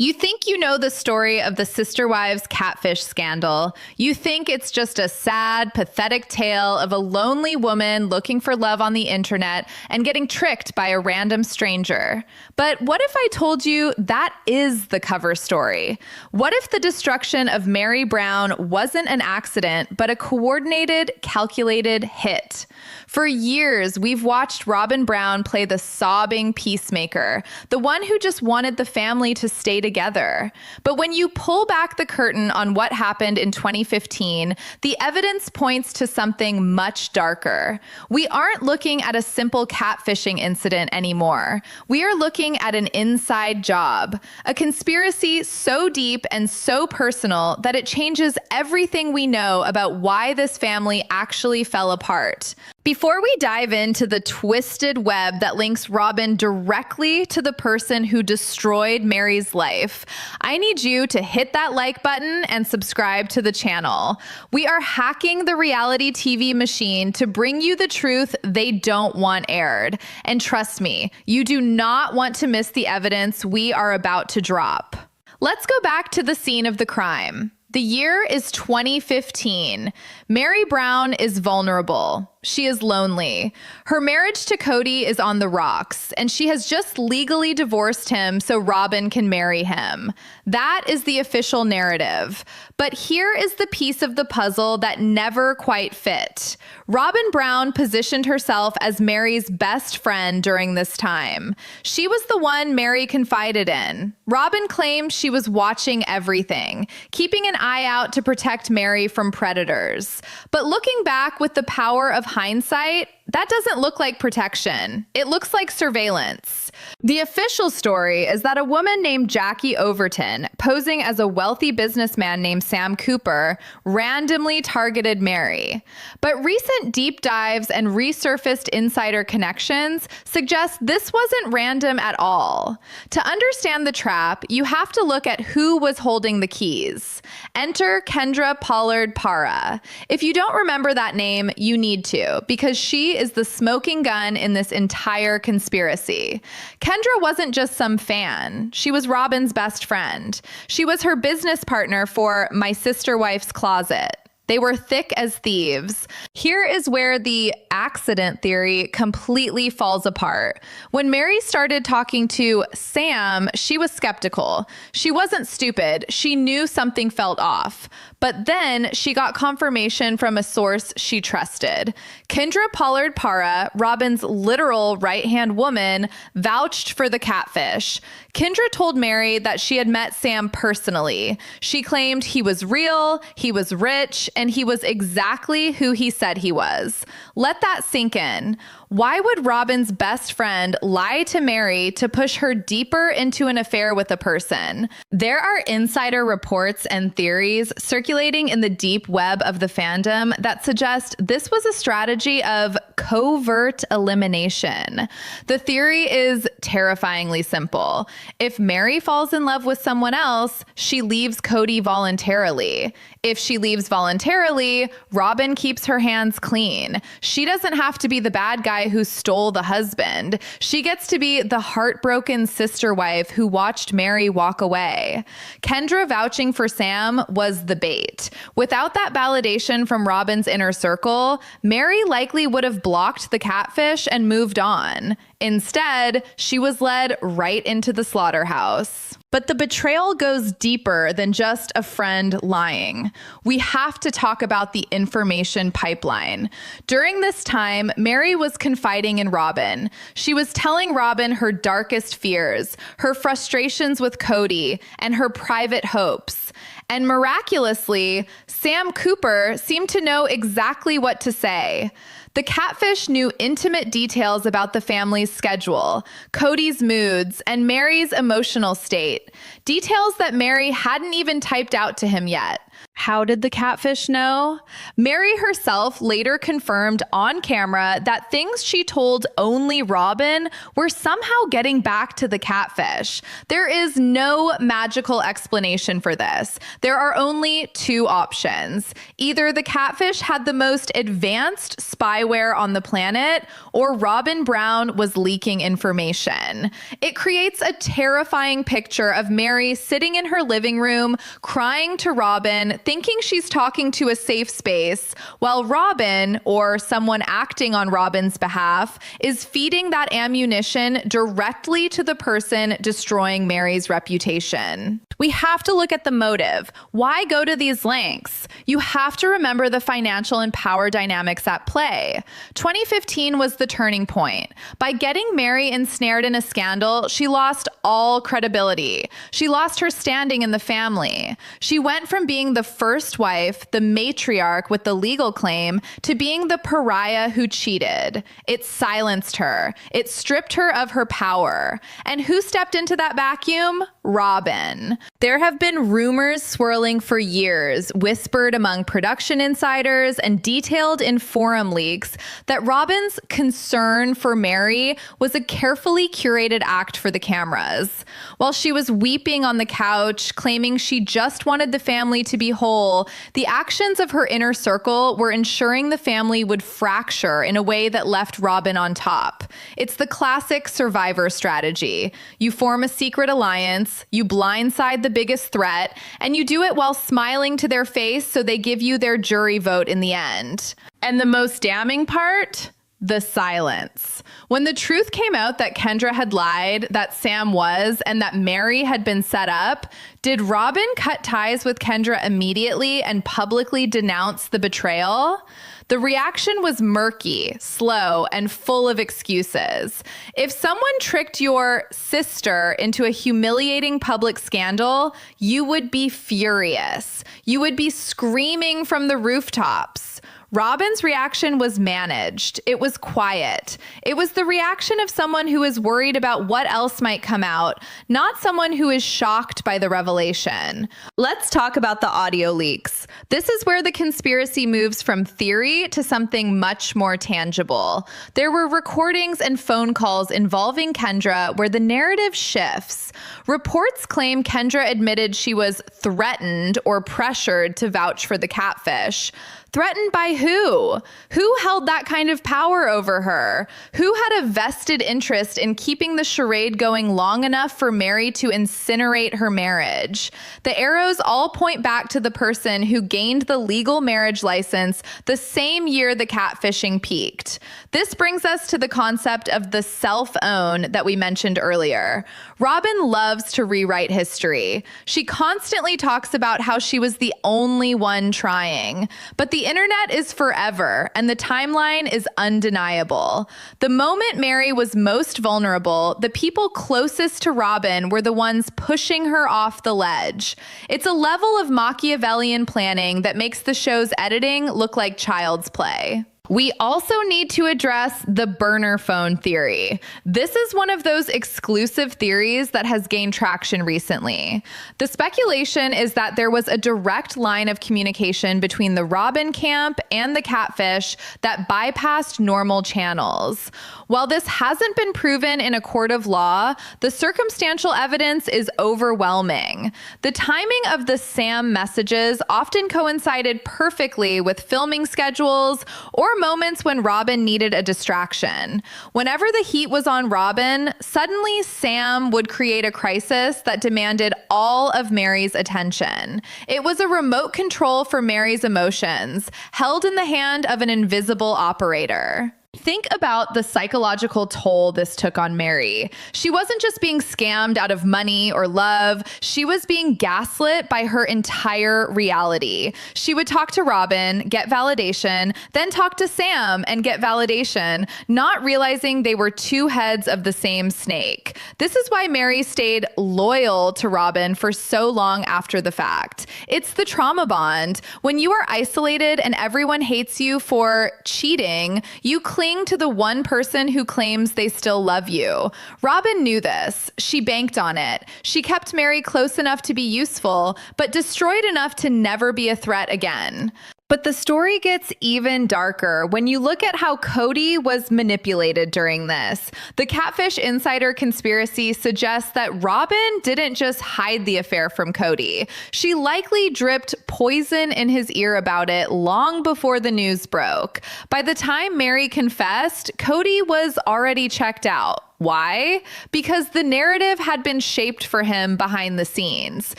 You think you know the story of the Sister Wives catfish scandal. You think it's just a sad, pathetic tale of a lonely woman looking for love on the internet and getting tricked by a random stranger. But what if I told you that is the cover story? What if the destruction of MERI BROWN wasn't an accident, but a coordinated, calculated hit? For years, we've watched ROBYN BROWN play the sobbing peacemaker, the one who just wanted the family to stay together. But when you pull back the curtain on what happened in 2015, the evidence points to something much darker. We aren't looking at a simple catfishing incident anymore. We are looking at an inside job, a conspiracy so deep and so personal that it changes everything we know about why this family actually fell apart. Before we dive into the twisted web that links ROBYN directly to the person who destroyed MERI's life, I need you to hit that like button and subscribe to the channel. We are hacking the reality TV machine to bring you the truth they don't want aired. And trust me, you do not want to miss the evidence we are about to drop. Let's go back to the scene of the crime. The year is 2015. MERI BROWN is vulnerable. She is lonely. Her marriage to Kody is on the rocks, and she has just legally divorced him so ROBYN can marry him. That is the official narrative. But here is the piece of the puzzle that never quite fit. ROBYN BROWN positioned herself as MERI's best friend during this time. She was the one MERI confided in. ROBYN claimed she was watching everything, keeping an eye out to protect MERI from predators. But looking back with the power of hindsight, that doesn't look like protection. It looks like surveillance. The official story is that a woman named Jackie Overton, posing as a wealthy businessman named Sam Cooper, randomly targeted MERI. But recent deep dives and resurfaced insider connections suggest this wasn't random at all. To understand the trap, you have to look at who was holding the keys. Enter KENDRA POLLARD-PARRA. If you don't remember that name, you need to, because she is the smoking gun in this entire conspiracy. KENDRA wasn't just some fan. She was ROBYN's best friend. She was her business partner for My Sister Wife's Closet. They were thick as thieves. Here is where the accident theory completely falls apart. When MERI started talking to Sam, she was skeptical. She wasn't stupid. She knew something felt off. But then she got confirmation from a source she trusted. KENDRA POLLARD-PARRA, ROBYN's literal right-hand woman, vouched for the catfish. KENDRA told MERI that she had met Sam personally. She claimed he was real, he was rich, and he was exactly who he said he was. Let that sink in. Why would ROBYN's best friend lie to MERI to push her deeper into an affair with a person? There are insider reports and theories circulating in the deep web of the fandom that suggest this was a strategy of covert elimination. The theory is terrifyingly simple. If MERI falls in love with someone else, she leaves Kody voluntarily. If she leaves voluntarily, ROBYN keeps her hands clean. She doesn't have to be the bad guy who stole the husband. She gets to be the heartbroken sister wife who watched MERI walk away. KENDRA vouching for Sam was the bait. Without that validation from ROBYN's inner circle, MERI likely would have blocked the catfish and moved on. Instead, she was led right into the slaughterhouse. But the betrayal goes deeper than just a friend lying. We have to talk about the information pipeline. During this time, MERI was confiding in ROBYN. She was telling ROBYN her darkest fears, her frustrations with Kody, and her private hopes. And miraculously, Sam Cooper seemed to know exactly what to say. The catfish knew intimate details about the family's schedule, Kody's moods, and MERI's emotional state. Details that MERI hadn't even typed out to him yet. How did the catfish know? MERI herself later confirmed on camera that things she told only ROBYN were somehow getting back to the catfish. There is no magical explanation for this. There are only two options. Either the catfish had the most advanced spyware spyware on the planet, or ROBYN Brown was leaking information. It creates a terrifying picture of Meri sitting in her living room, crying to ROBYN, thinking she's talking to a safe space, while ROBYN, or someone acting on ROBYN's behalf, is feeding that ammunition directly to the person destroying Meri's reputation. We have to look at the motive. Why go to these lengths? You have to remember the financial and power dynamics at play. 2015 was the turning point. By getting Meri ensnared in a scandal, she lost all credibility. She lost her standing in the family. She went from being the first wife, the matriarch with the legal claim, to being the pariah who cheated. It silenced her. It stripped her of her power. And who stepped into that vacuum? ROBYN. There have been rumors swirling for years, whispered among production insiders and detailed in forum leaks, that ROBYN's concern for Meri was a carefully curated act for the cameras. While she was weeping on the couch, claiming she just wanted the family to be whole, the actions of her inner circle were ensuring the family would fracture in a way that left ROBYN on top. It's the classic survivor strategy. You form a secret alliance, you blindside the biggest threat, and you do it while smiling to their face so they give you their jury vote in the end. And the most damning part? The silence. When the truth came out that Kendra had lied, that Sam was, and that Meri had been set up, did ROBYN cut ties with Kendra immediately and publicly denounce the betrayal? The reaction was murky, slow, and full of excuses. If someone tricked your sister into a humiliating public scandal, you would be furious. You would be screaming from the rooftops. ROBYN's reaction was managed. It was quiet. It was the reaction of someone who is worried about what else might come out, not someone who is shocked by the revelation. Let's talk about the audio leaks. This is where the conspiracy moves from theory to something much more tangible. There were recordings and phone calls involving Kendra where the narrative shifts. Reports claim Kendra admitted she was threatened or pressured to vouch for the catfish. Threatened by who? Who held that kind of power over her? Who had a vested interest in keeping the charade going long enough for Meri to incinerate her marriage? The arrows all point back to the person who gained the legal marriage license the same year the catfishing peaked. This brings us to the concept of the self-own that we mentioned earlier. ROBYN loves to rewrite history. She constantly talks about how she was the only one trying, but the internet is forever, and the timeline is undeniable. The moment Meri was most vulnerable, the people closest to ROBYN were the ones pushing her off the ledge. It's a level of Machiavellian planning that makes the show's editing look like child's play. We also need to address the burner phone theory. This is one of those exclusive theories that has gained traction recently. The speculation is that there was a direct line of communication between the ROBYN camp and the catfish that bypassed normal channels. While this hasn't been proven in a court of law, the circumstantial evidence is overwhelming. The timing of the Sam messages often coincided perfectly with filming schedules or moments when ROBYN needed a distraction. Whenever the heat was on ROBYN, suddenly Sam would create a crisis that demanded all of Meri's attention. It was a remote control for Meri's emotions, held in the hand of an invisible operator. Think about the psychological toll this took on Meri. She wasn't just being scammed out of money or love. She was being gaslit by her entire reality. She would talk to ROBYN, get validation, then talk to Sam and get validation, not realizing they were two heads of the same snake. This is why Meri stayed loyal to ROBYN for so long after the fact. It's the trauma bond. When you are isolated and everyone hates you for cheating, you cling to the one person who claims they still love you. ROBYN knew this. She banked on it. She kept Meri close enough to be useful, but destroyed enough to never be a threat again. But the story gets even darker when you look at how Kody was manipulated during this. The Catfish Insider conspiracy suggests that ROBYN didn't just hide the affair from Kody. She likely dripped poison in his ear about it long before the news broke. By the time MERI confessed, Kody was already checked out. Why? Because the narrative had been shaped for him behind the scenes.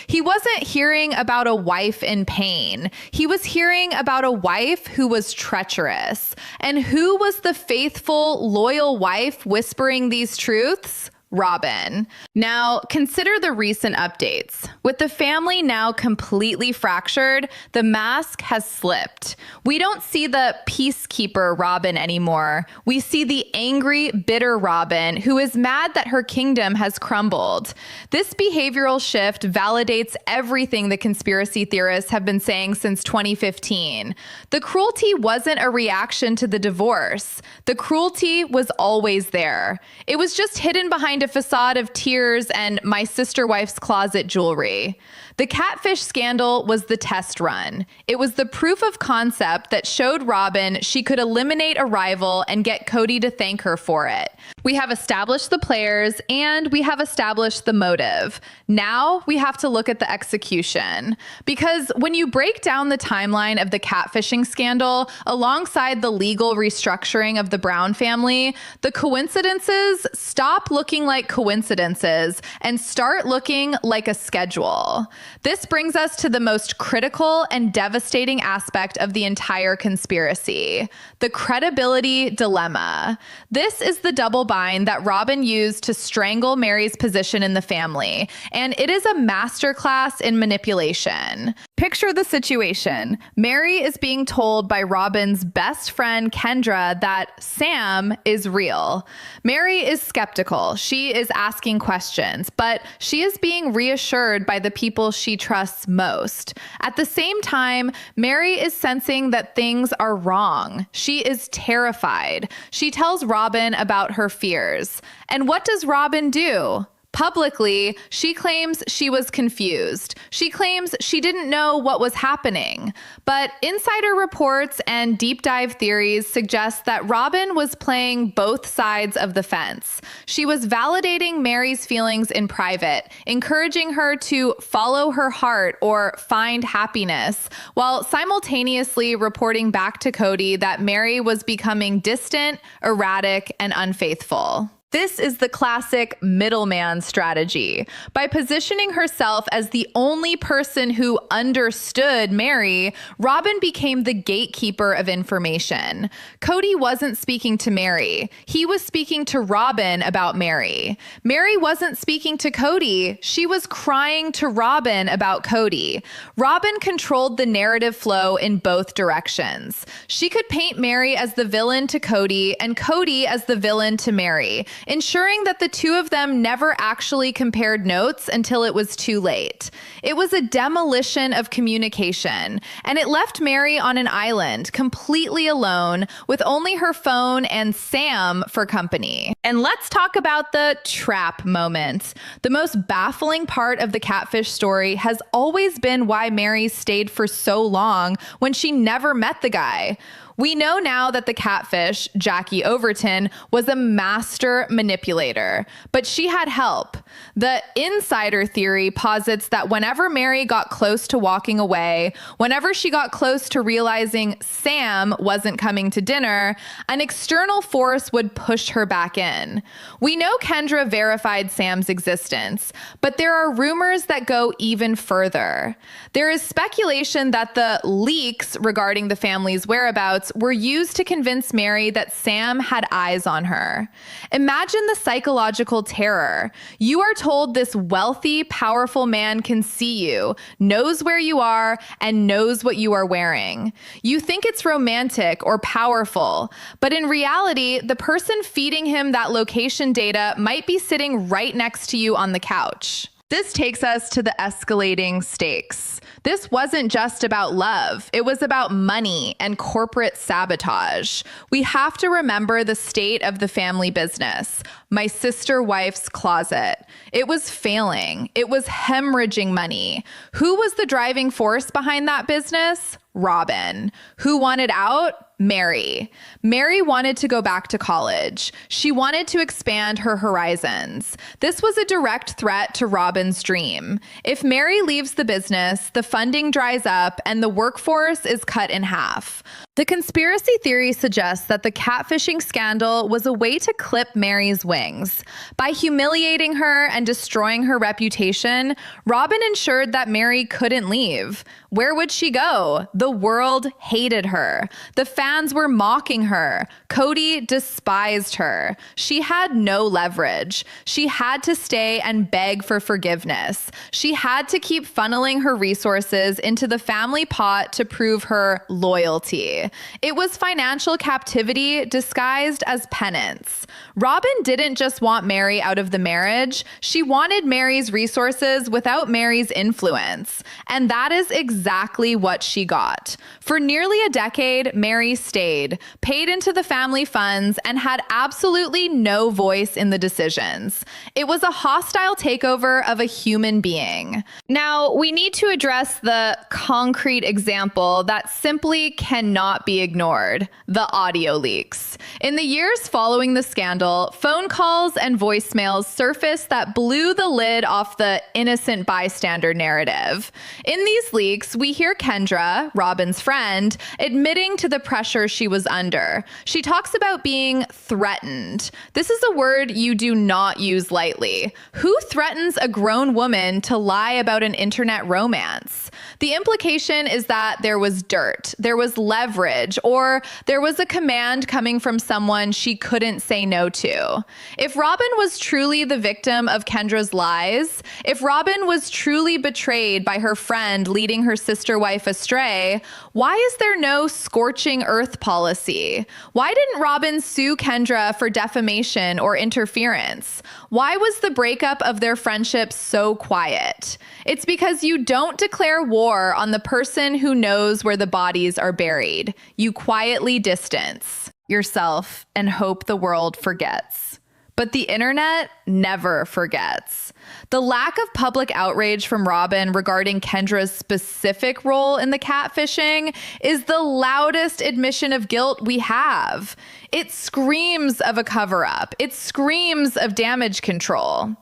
He wasn't hearing about a wife in pain. He was hearing about a wife who was treacherous. And who was the faithful, loyal wife whispering these truths? ROBYN. Now, consider the recent updates. With the family now completely fractured, the mask has slipped. We don't see the peacekeeper ROBYN anymore. We see the angry, bitter ROBYN who is mad that her kingdom has crumbled. This behavioral shift validates everything the conspiracy theorists have been saying since 2015. The cruelty wasn't a reaction to the divorce. The cruelty was always there. It was just hidden behind a facade of tears and my sister wife's closet jewelry. The Catfish scandal was the test run. It was the proof of concept that showed ROBYN she could eliminate a rival and get Kody to thank her for it. We have established the players and we have established the motive. Now we have to look at the execution. Because when you break down the timeline of the catfishing scandal alongside the legal restructuring of the Brown family, the coincidences stop looking like coincidences and start looking like a schedule. This brings us to the most critical and devastating aspect of the entire conspiracy, the credibility dilemma. This is the double bind that ROBYN used to strangle MERI's position in the family, and it is a masterclass in manipulation. Picture the situation. MERI is being told by ROBYN's best friend Kendra that Sam is real. MERI is skeptical. She is asking questions, but she is being reassured by the people she trusts most. At the same time, MERI is sensing that things are wrong. She is terrified. She tells ROBYN about her fears. And what does ROBYN do? Publicly, she claims she was confused. She claims she didn't know what was happening. But insider reports and deep dive theories suggest that ROBYN was playing both sides of the fence. She was validating MERI's feelings in private, encouraging her to follow her heart or find happiness, while simultaneously reporting back to Kody that MERI was becoming distant, erratic, and unfaithful. This is the classic middleman strategy. By positioning herself as the only person who understood MERI, ROBYN became the gatekeeper of information. Kody wasn't speaking to MERI. He was speaking to ROBYN about MERI. MERI wasn't speaking to Kody. She was crying to ROBYN about Kody. ROBYN controlled the narrative flow in both directions. She could paint MERI as the villain to Kody and Kody as the villain to MERI, ensuring that the two of them never actually compared notes until it was too late. It was a demolition of communication, and it left MERI on an island, completely alone, with only her phone and Sam for company. And let's talk about the trap moment. The most baffling part of the catfish story has always been why MERI stayed for so long when she never met the guy. We know now that the catfish, JACKIE Overton, was a master manipulator, but she had help. The insider theory posits that whenever MERI got close to walking away, whenever she got close to realizing Sam wasn't coming to dinner, an external force would push her back in. We know Kendra verified Sam's existence, but there are rumors that go even further. There is speculation that the leaks regarding the family's whereabouts were used to convince MERI that Sam had eyes on her. Imagine the psychological terror. You are told this wealthy, powerful man can see you, knows where you are, and knows what you are wearing. You think it's romantic or powerful, but in reality, the person feeding him that location data might be sitting right next to you on the couch. This takes us to the escalating stakes. This wasn't just about love. It was about money and corporate sabotage. We have to remember the state of the family business, my sister wife's closet. It was failing. It was hemorrhaging money. Who was the driving force behind that business? ROBYN. Who wanted out? MERI. MERI wanted to go back to college. She wanted to expand her horizons. This was a direct threat to ROBYN's dream. If MERI leaves the business, the funding dries up and the workforce is cut in half. The conspiracy theory suggests that the catfishing scandal was a way to clip MERI's wings. By humiliating her and destroying her reputation, ROBYN ensured that MERI couldn't leave. Where would she go? The world hated her. The fans were mocking her. Kody despised her. She had no leverage. She had to stay and beg for forgiveness. She had to keep funneling her resources into the family pot to prove her loyalty. It was financial captivity disguised as penance. ROBYN didn't just want MERI out of the marriage. She wanted MERI's resources without MERI's influence. And that is exactly what she got. For nearly a decade, MERI stayed, paid into the family funds, and had absolutely no voice in the decisions. It was a hostile takeover of a human being. Now, we need to address the concrete example that simply cannot be ignored: the audio leaks. In the years following the scandal, phone calls and voicemails surfaced that blew the lid off the innocent bystander narrative. In these leaks, we hear Kendra, ROBYN's friend, admitting to the pressure she was under. She talks about being threatened. This is a word you do not use lightly. Who threatens a grown woman to lie about an internet romance? The implication is that there was dirt, there was leverage, or there was a command coming from someone she couldn't say no to. If ROBYN was truly the victim of Kendra's lies, if ROBYN was truly betrayed by her friend leading her sister wife astray, why is there no scorching earth policy? Why didn't ROBYN sue Kendra for defamation or interference? Why was the breakup of their friendship so quiet? It's because you don't declare war on the person who knows where the bodies are buried. You quietly distance yourself and hope the world forgets. But the internet never forgets. The lack of public outrage from ROBYN regarding Kendra's specific role in the catfishing is the loudest admission of guilt we have. It screams of a cover-up. It screams of damage control.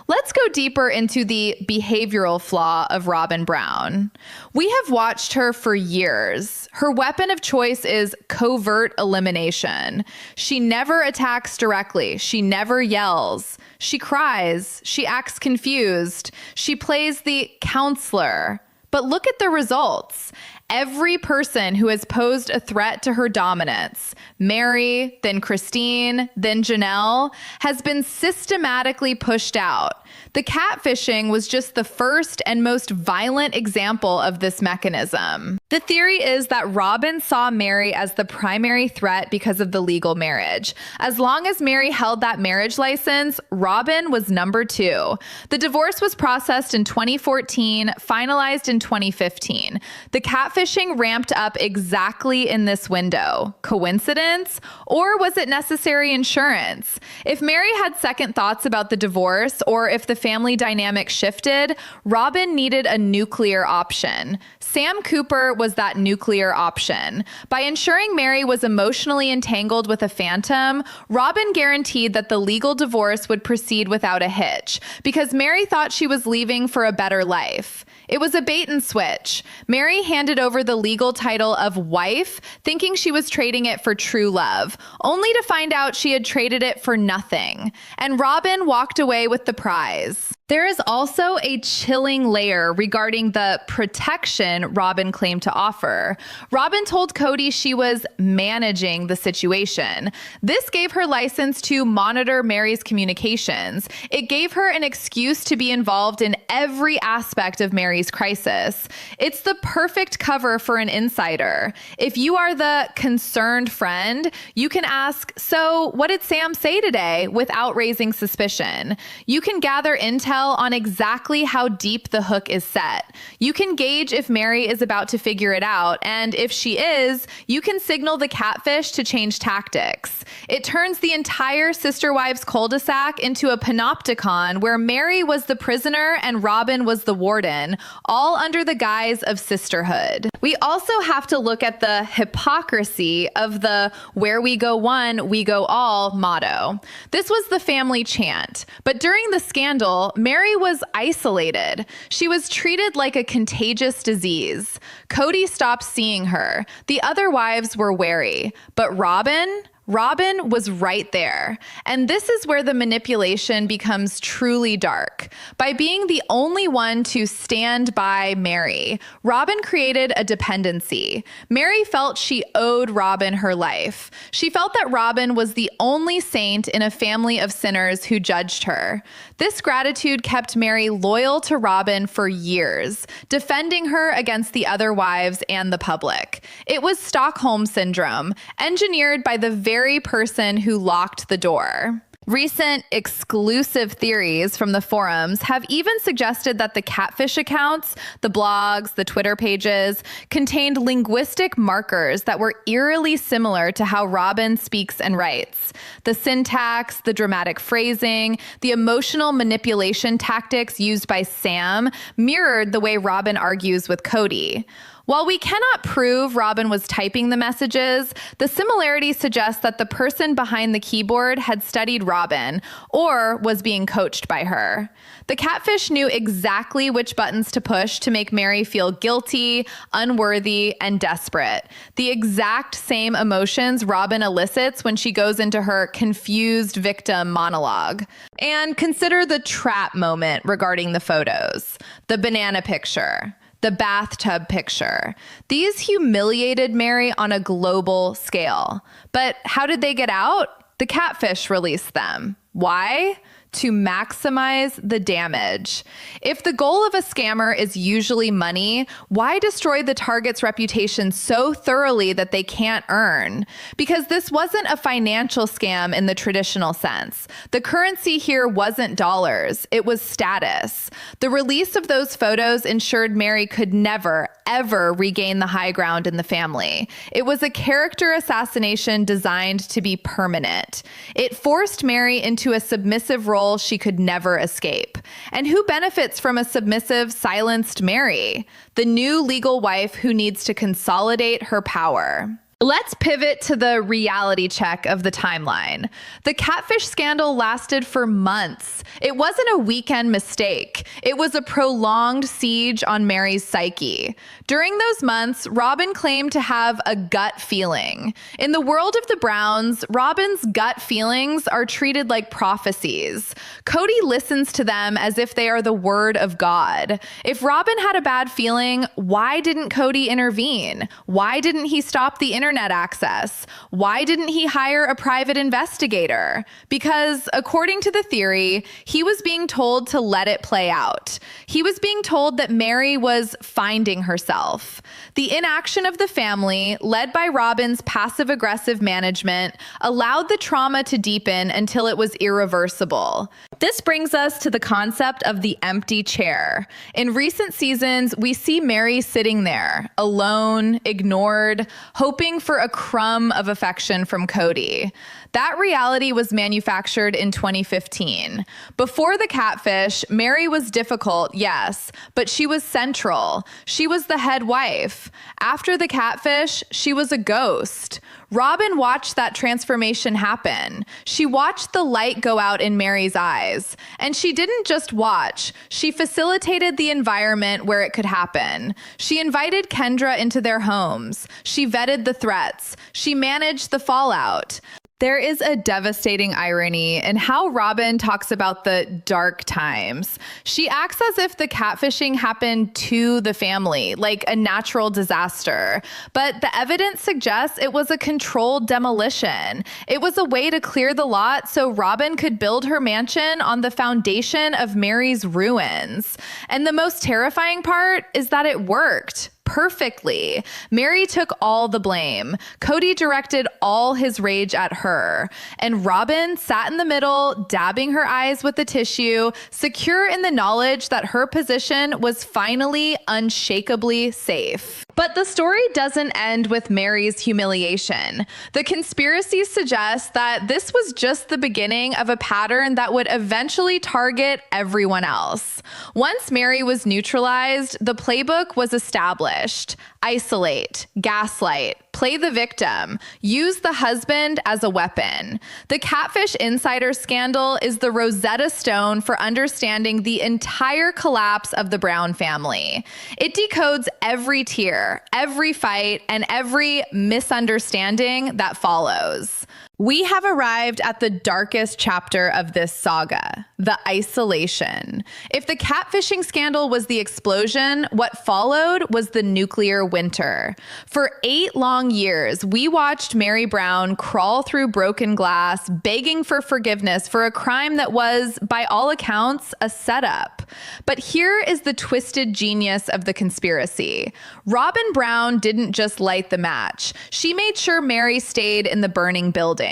Let's go deeper into the behavioral flaw of ROBYN Brown. We have watched her for years. Her weapon of choice is covert elimination. She never attacks directly. She never yells. She cries. She acts confused. She plays the counselor. But look at the results. Every person who has posed a threat to her dominance, MERI, then Christine, then Janelle, has been systematically pushed out. The catfishing was just the first and most violent example of this mechanism. The theory is that ROBYN saw MERI as the primary threat because of the legal marriage. As long as MERI held that marriage license, ROBYN was number two. The divorce was processed in 2014, finalized in 2015. The catfishing ramped up exactly in this window. Coincidence? Or was it necessary insurance? If MERI had second thoughts about the divorce, or if the family dynamic shifted, ROBYN needed a nuclear option. Sam Cooper was that nuclear option. By ensuring MERI was emotionally entangled with a phantom, ROBYN guaranteed that the legal divorce would proceed without a hitch, because MERI thought she was leaving for a better life. It was a bait and switch. MERI handed over the legal title of wife, thinking she was trading it for true love, only to find out she had traded it for nothing. And ROBYN walked away with the prize. There is also a chilling layer regarding the protection ROBYN claimed to offer. ROBYN told Kody she was managing the situation. This gave her license to monitor MERI's communications. It gave her an excuse to be involved in every aspect of MERI's crisis. It's the perfect cover for an insider. If you are the concerned friend, you can ask, "So what did Sam say today?" without raising suspicion. You can gather intel tell on exactly how deep the hook is set. You can gauge if Meri is about to figure it out, and if she is, you can signal the catfish to change tactics. It turns the entire Sister Wives cul-de-sac into a panopticon where Meri was the prisoner and Robyn was the warden, all under the guise of sisterhood. We also have to look at the hypocrisy of the "where we go one, we go all" motto. This was the family chant, but during the scandal, Meri was isolated. She was treated like a contagious disease. Kody stopped seeing her. The other wives were wary, but Robyn was right there. And this is where the manipulation becomes truly dark. By being the only one to stand by Meri, Robyn created a dependency. Meri felt she owed Robyn her life. She felt that Robyn was the only saint in a family of sinners who judged her. This gratitude kept Meri loyal to Robyn for years, defending her against the other wives and the public. It was Stockholm Syndrome, engineered by the very person who locked the door. Recent exclusive theories from the forums have even suggested that the catfish accounts, the blogs, the Twitter pages, contained linguistic markers that were eerily similar to how Robyn speaks and writes. The syntax, the dramatic phrasing, the emotional manipulation tactics used by Sam mirrored the way Robyn argues with Kody. While we cannot prove Robyn was typing the messages, the similarity suggests that the person behind the keyboard had studied Robyn or was being coached by her. The catfish knew exactly which buttons to push to make Meri feel guilty, unworthy, and desperate. The exact same emotions Robyn elicits when she goes into her confused victim monologue. And consider the trap moment regarding the photos. The banana picture. The bathtub picture. These humiliated Meri on a global scale. But how did they get out? The catfish released them. Why? To maximize the damage. If the goal of a scammer is usually money, why destroy the target's reputation so thoroughly that they can't earn? Because this wasn't a financial scam in the traditional sense. The currency here wasn't dollars, it was status. The release of those photos ensured Meri could never, ever regain the high ground in the family. It was a character assassination designed to be permanent. It forced Meri into a submissive role she could never escape. And who benefits from a submissive, silenced Meri? The new legal wife who needs to consolidate her power. Let's pivot to the reality check of the timeline. The catfish scandal lasted for months. It wasn't a weekend mistake. It was a prolonged siege on Meri's psyche. During those months, Robyn claimed to have a gut feeling. In the world of the Browns, Robyn's gut feelings are treated like prophecies. Kody listens to them as if they are the word of God. If Robyn had a bad feeling, why didn't Kody intervene? Why didn't he stop the internet access? Why didn't he hire a private investigator? Because according to the theory, he was being told to let it play out. He was being told that Meri was finding herself. The inaction of the family, led by Robyn's passive-aggressive management, allowed the trauma to deepen until it was irreversible. This brings us to the concept of the empty chair. In recent seasons, we see Meri sitting there, alone, ignored, hoping for a crumb of affection from Kody. That reality was manufactured in 2015. Before the catfish, Meri was difficult, yes, but she was central. She was the head wife. After the catfish, she was a ghost. Robyn watched that transformation happen. She watched the light go out in Meri's eyes. And she didn't just watch. She facilitated the environment where it could happen. She invited Kendra into their homes. She vetted the threats. She managed the fallout. There is a devastating irony in how Robyn talks about the dark times. She acts as if the catfishing happened to the family, like a natural disaster. But the evidence suggests it was a controlled demolition. It was a way to clear the lot so Robyn could build her mansion on the foundation of Meri's ruins. And the most terrifying part is that it worked. perfectly. Meri took all the blame. Kody directed all his rage at her. And Robyn sat in the middle, dabbing her eyes with the tissue, secure in the knowledge that her position was finally unshakably safe. But the story doesn't end with Meri's humiliation. The conspiracy suggests that this was just the beginning of a pattern that would eventually target everyone else. Once Meri was neutralized, the playbook was established. Isolate, gaslight, play the victim, use the husband as a weapon. The Catfish Insider scandal is the Rosetta Stone for understanding the entire collapse of the Brown family. It decodes every tier, every fight, and every misunderstanding that follows. We have arrived at the darkest chapter of this saga, the isolation. If the catfishing scandal was the explosion, what followed was the nuclear winter. For 8 long years, we watched Meri Brown crawl through broken glass, begging for forgiveness for a crime that was, by all accounts, a setup. But here is the twisted genius of the conspiracy. ROBYN Brown didn't just light the match. She made sure Meri stayed in the burning building.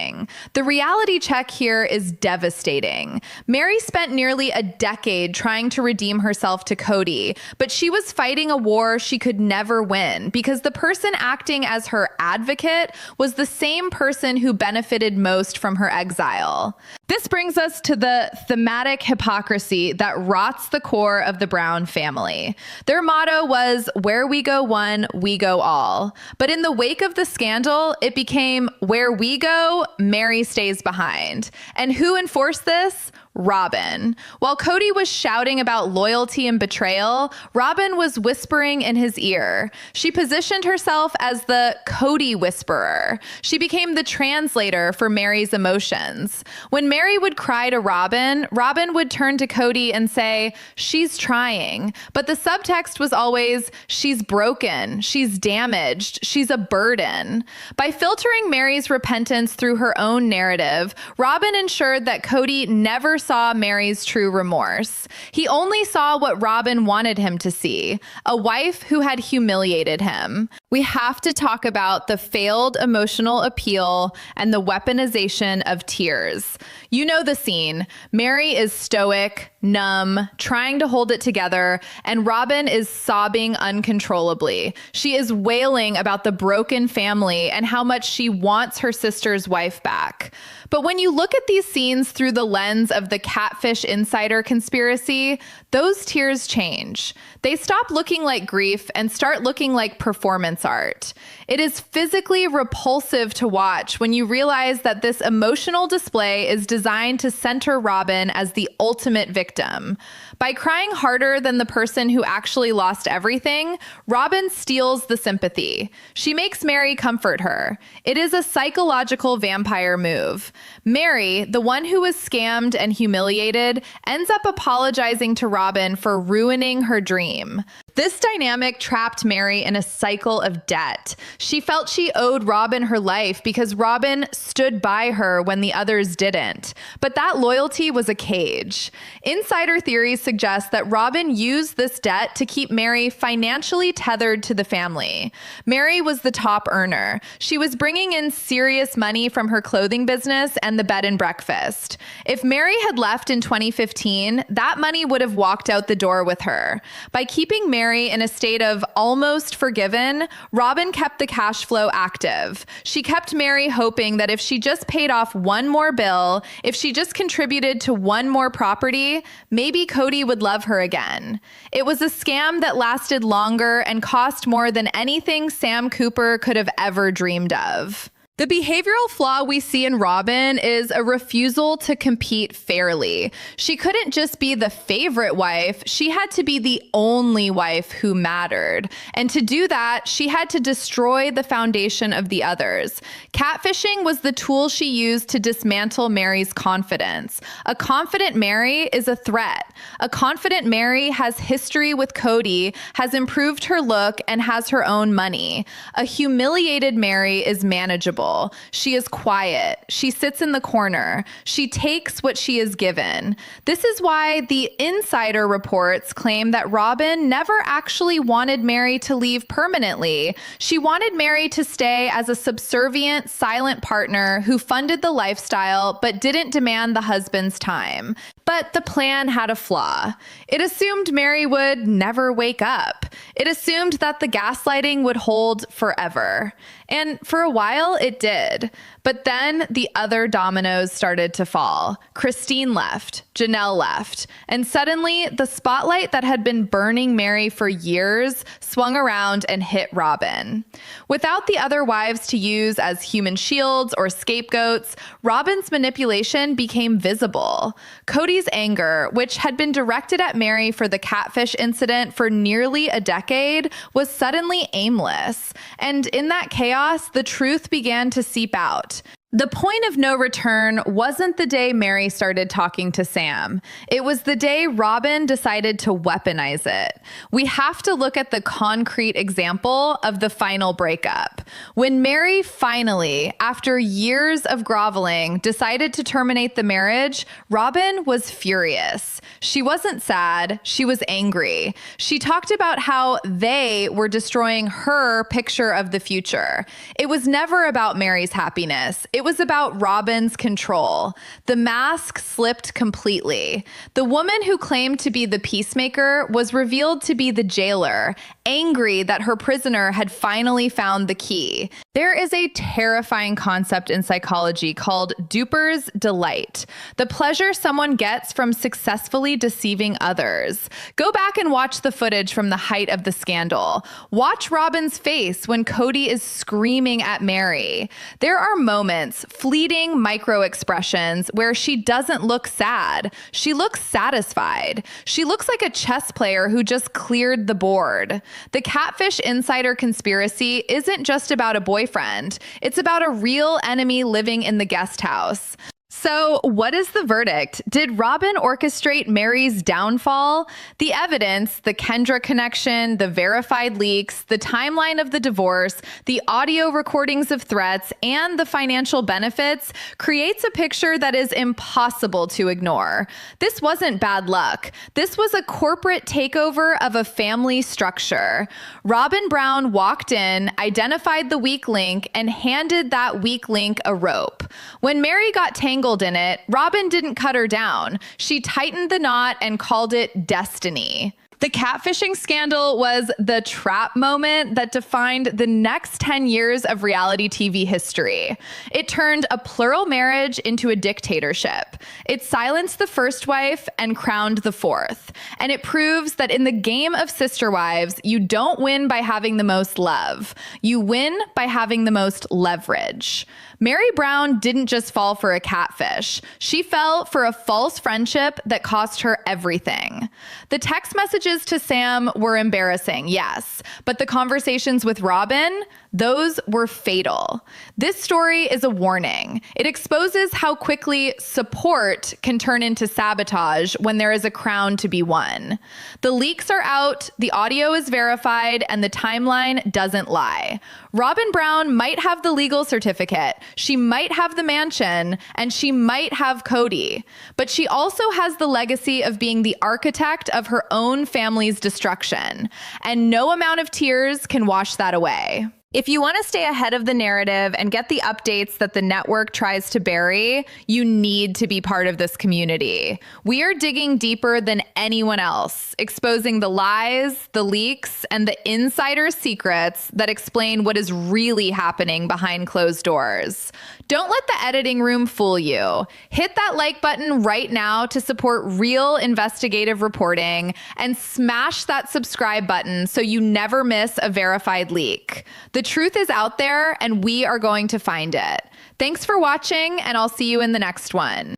The reality check here is devastating. Meri spent nearly a decade trying to redeem herself to Kody, but she was fighting a war she could never win because the person acting as her advocate was the same person who benefited most from her exile. This brings us to the thematic hypocrisy that rots the core of the Brown family. Their motto was, "Where we go one, we go all." But in the wake of the scandal, it became, "Where we go, Meri stays behind." And who enforced this? ROBYN. While Kody was shouting about loyalty and betrayal, ROBYN was whispering in his ear. She positioned herself as the Kody whisperer. She became the translator for Meri's emotions. When Meri would cry to ROBYN, ROBYN would turn to Kody and say, "She's trying." But the subtext was always, "She's broken, she's damaged, she's a burden." By filtering Meri's repentance through her own narrative, ROBYN ensured that Kody never saw Meri's true remorse. He only saw what ROBYN wanted him to see, a wife who had humiliated him. We have to talk about the failed emotional appeal and the weaponization of tears. You know the scene. Meri is stoic, numb, trying to hold it together, and ROBYN is sobbing uncontrollably. She is wailing about the broken family and how much she wants her sister's wife back. But when you look at these scenes through the lens of the Catfish Insider conspiracy, those tears change. They stop looking like grief and start looking like performance art. It is physically repulsive to watch when you realize that this emotional display is designed to center ROBYN as the ultimate victim. By crying harder than the person who actually lost everything, ROBYN steals the sympathy. She makes Meri comfort her. It is a psychological vampire move. Meri, the one who was scammed and humiliated, ends up apologizing to ROBYN for ruining her dream. This dynamic trapped Meri in a cycle of debt. She felt she owed ROBYN her life because ROBYN stood by her when the others didn't. But that loyalty was a cage. Insider theories suggest that ROBYN used this debt to keep Meri financially tethered to the family. Meri was the top earner. She was bringing in serious money from her clothing business and the bed and breakfast. If Meri had left in 2015, that money would have walked out the door with her. By keeping Meri in a state of almost forgiven, ROBYN kept the cash flow active. She kept Meri hoping that if she just paid off one more bill, if she just contributed to one more property, maybe Kody would love her again. It was a scam that lasted longer and cost more than anything Sam Cooper could have ever dreamed of. The behavioral flaw we see in ROBYN is a refusal to compete fairly. She couldn't just be the favorite wife, she had to be the only wife who mattered. And to do that, she had to destroy the foundation of the others. Catfishing was the tool she used to dismantle Meri's confidence. A confident Meri is a threat. A confident Meri has history with Kody, has improved her look, and has her own money. A humiliated Meri is manageable. uncomfortable. She is quiet. She sits in the corner. She takes what she is given. This is why the insider reports claim that Robyn never actually wanted Meri to leave permanently. She wanted Meri to stay as a subservient, silent partner who funded the lifestyle but didn't demand the husband's time. But the plan had a flaw. It assumed Meri would never wake up. It assumed that the gaslighting would hold forever. And for a while, it did. But then the other dominoes started to fall. Christine left. Janelle left. And suddenly, the spotlight that had been burning Meri for years swung around and hit Robyn. Without the other wives to use as human shields or scapegoats, Robyn's manipulation became visible. Kody's anger, which had been directed at Meri for the catfish incident for nearly a decade, was suddenly aimless. And in that chaos, the truth began to seep out. The point of no return wasn't the day Meri started talking to Sam. It was the day Robyn decided to weaponize it. We have to look at the concrete example of the final breakup. When Meri finally, after years of groveling, decided to terminate the marriage, Robyn was furious. She wasn't sad, she was angry. She talked about how they were destroying her picture of the future. It was never about Meri's happiness. It was about Robyn's control. The mask slipped completely. The woman who claimed to be the peacemaker was revealed to be the jailer, angry that her prisoner had finally found the key. There is a terrifying concept in psychology called duper's delight, the pleasure someone gets from successfully deceiving others. Go back and watch the footage from the height of the scandal. Watch Robyn's face when Kody is screaming at Meri. There are moments, fleeting micro expressions, where she doesn't look sad. She looks satisfied. She looks like a chess player who just cleared the board. The catfish insider conspiracy isn't just about a boyfriend. It's about a real enemy living in the guest house. So what is the verdict? Did Robyn orchestrate Meri's downfall? The evidence, the Kendra connection, the verified leaks, the timeline of the divorce, the audio recordings of threats, and the financial benefits creates a picture that is impossible to ignore. This wasn't bad luck. This was a corporate takeover of a family structure. ROBYN Brown walked in, identified the weak link, and handed that weak link a rope. When Meri got tangled in it, Robyn didn't cut her down. She tightened the knot and called it destiny. The catfishing scandal was the trap moment that defined the next 10 years of reality TV history. It turned a plural marriage into a dictatorship. It silenced the first wife and crowned the fourth. And it proves that in the game of sister wives, you don't win by having the most love. You win by having the most leverage. Meri Brown didn't just fall for a catfish. She fell for a false friendship that cost her everything. The text messages to Sam were embarrassing, yes, but the conversations with Robyn, those were fatal. This story is a warning. It exposes how quickly support can turn into sabotage when there is a crown to be won. The leaks are out, the audio is verified, and the timeline doesn't lie. ROBYN Brown might have the legal certificate, she might have the mansion, and she might have Kody, but she also has the legacy of being the architect of her own family's destruction, and no amount of tears can wash that away. If you want to stay ahead of the narrative and get the updates that the network tries to bury, you need to be part of this community. We are digging deeper than anyone else, exposing the lies, the leaks, and the insider secrets that explain what is really happening behind closed doors. Don't let the editing room fool you. Hit that like button right now to support real investigative reporting, and smash that subscribe button so you never miss a verified leak. The truth is out there, and we are going to find it. Thanks for watching, and I'll see you in the next one.